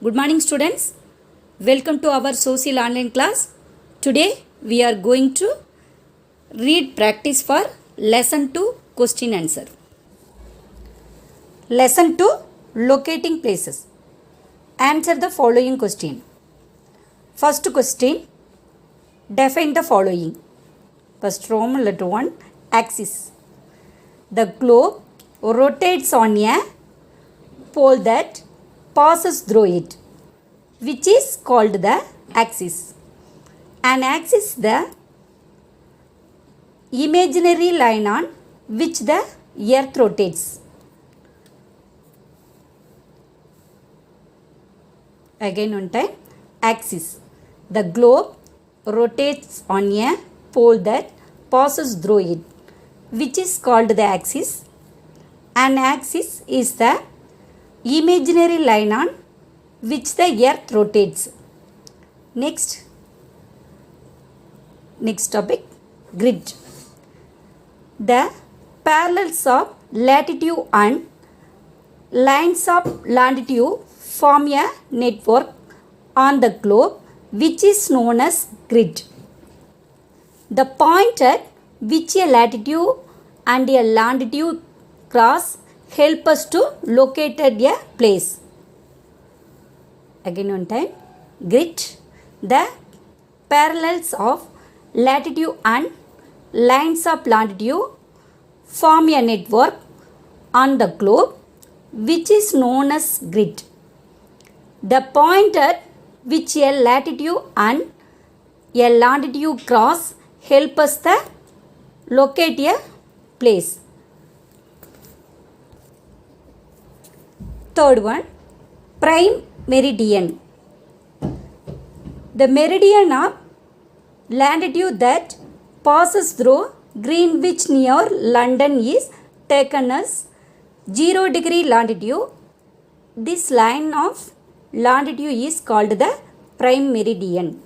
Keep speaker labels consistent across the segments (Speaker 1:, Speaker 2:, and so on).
Speaker 1: Good morning students. Welcome to our social online class. Today we are going to read practice for lesson 2 question answer. Lesson 2 locating places. Answer the following question. First question, define the following. First Roman letter 1, axis. The globe rotates on a pole that passes through it, which is called the axis. An axis is the imaginary line on which the earth rotates. Again one time, axis. The globe rotates on a pole that passes through it, which is called the axis. An axis is the imaginary line on which the earth rotates. Next topic, grid. The parallels of latitude and lines of longitude form a network on the globe which is known as grid. The point at which a latitude and a longitude cross help us to locate a place. Again one time, grid. The parallels of latitude and lines of longitude form a network on the globe which is known as grid. The point at which a latitude and a longitude cross help us to locate a place. Third one, prime meridian. The meridian of longitude that passes through Greenwich near London is taken as 0 degree longitude. This line of longitude is called the prime meridian.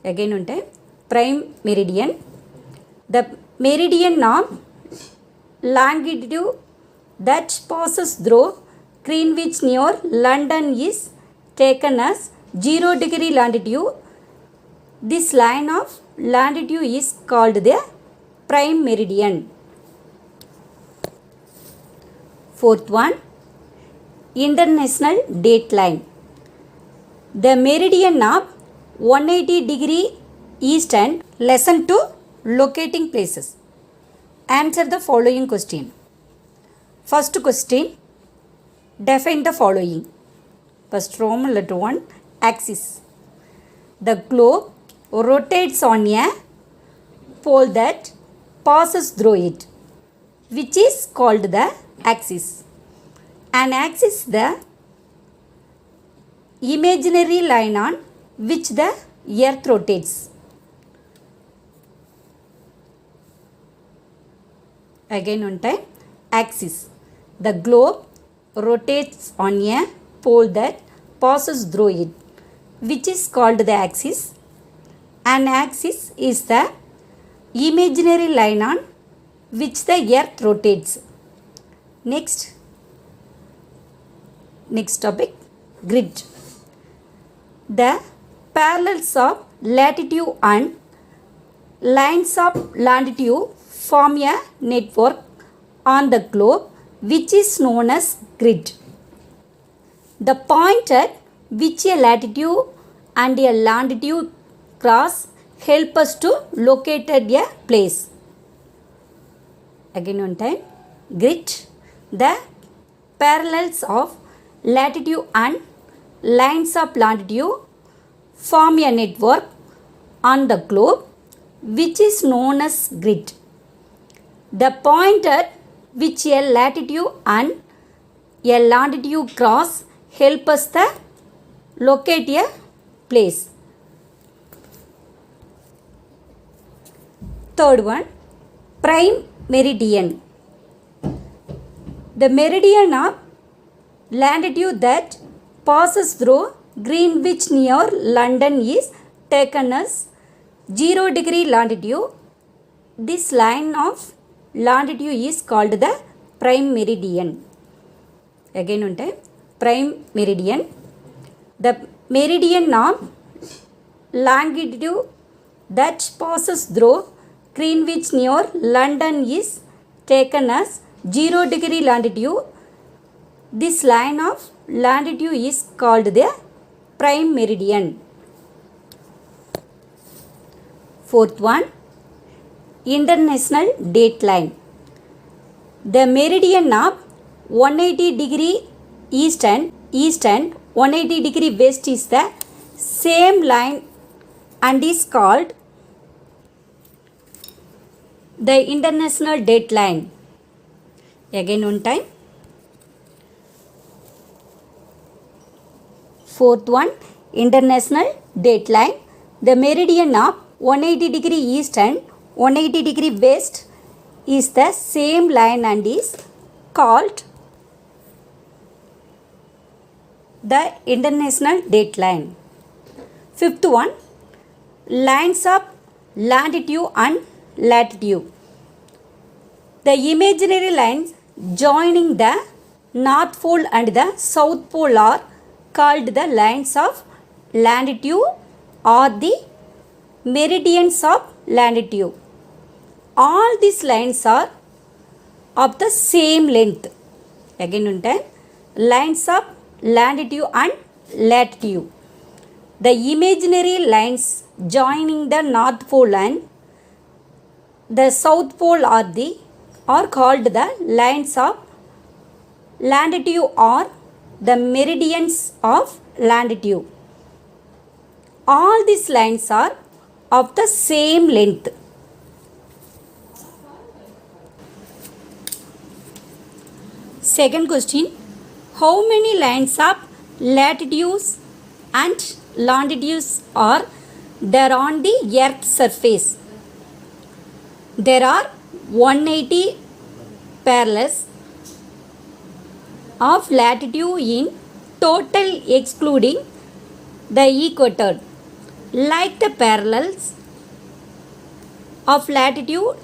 Speaker 1: Again one time, prime meridian. The meridian of longitude that passes through Greenwich near London is taken as 0 degree longitude. This line of longitude is called the prime meridian. Fourth one, international date line. The meridian of 180 degree east and lesson 2 locating places. Answer the following question. First question, define the following. First Roman letter 1, axis. The globe rotates on a pole that passes through it, which is called the axis. An axis is the imaginary line on which the earth rotates. Again one time, axis. The globe rotates on a pole that passes through it, which is called the axis. An axis is the imaginary line on which the earth rotates. Next topic, grid. The parallels of latitude and lines of longitude form a network on the globe which is known as grid. The point at which a latitude and a longitude cross help us to locate a place. Again one time, grid. The parallels of latitude and lines of longitude form a network on the globe which is known as grid. The point at which a latitude and a longitude cross help us to locate a place. Third one, prime meridian. The meridian of longitude that passes through Greenwich near London is taken as 0 degree longitude. This line of longitude is called the prime meridian. Again one time, prime meridian. the meridian of longitude that passes through Greenwich near London is taken as 0 degree longitude. This line of longitude is called the prime meridian. Fourth one, international dateline. The meridian of 180 degree east and 180 degree west is the same line and is called the international dateline. Again one time. Fourth one, international dateline. The meridian of 180 degree east and 180 degree west is the same line and is called the international dateline. Fifth one, lines of longitude and latitude. The imaginary lines joining the North Pole and the South Pole are called the lines of longitude or the meridians of longitude. All these lines are of the same length. Again one time, lines of longitude and latitude. The imaginary lines joining the North Pole and the South Pole are called the lines of longitude or the meridians of longitude. All these lines are of the same length. Second question, how many lines of latitudes and longitudes are there on the earth's surface? There are 180 parallels of latitude in total excluding the equator. Like the parallels of latitude,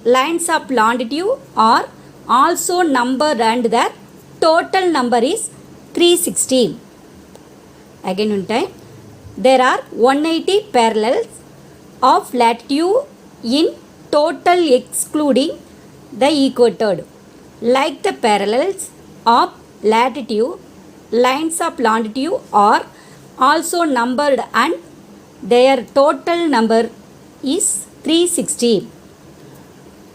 Speaker 1: lines of longitude are also numbered and their total number is 360. Again one time, there are 180 parallels of latitude in total excluding the equator. Like the parallels of latitude, lines of longitude are also numbered and their total number is 360.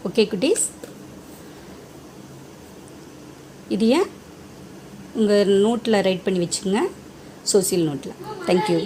Speaker 1: Okay குட்டீஸ், இதையே உங்கள் நோட்டில் right பண்ணி வச்சுக்கோங்க, social நோட்டில். Thank you.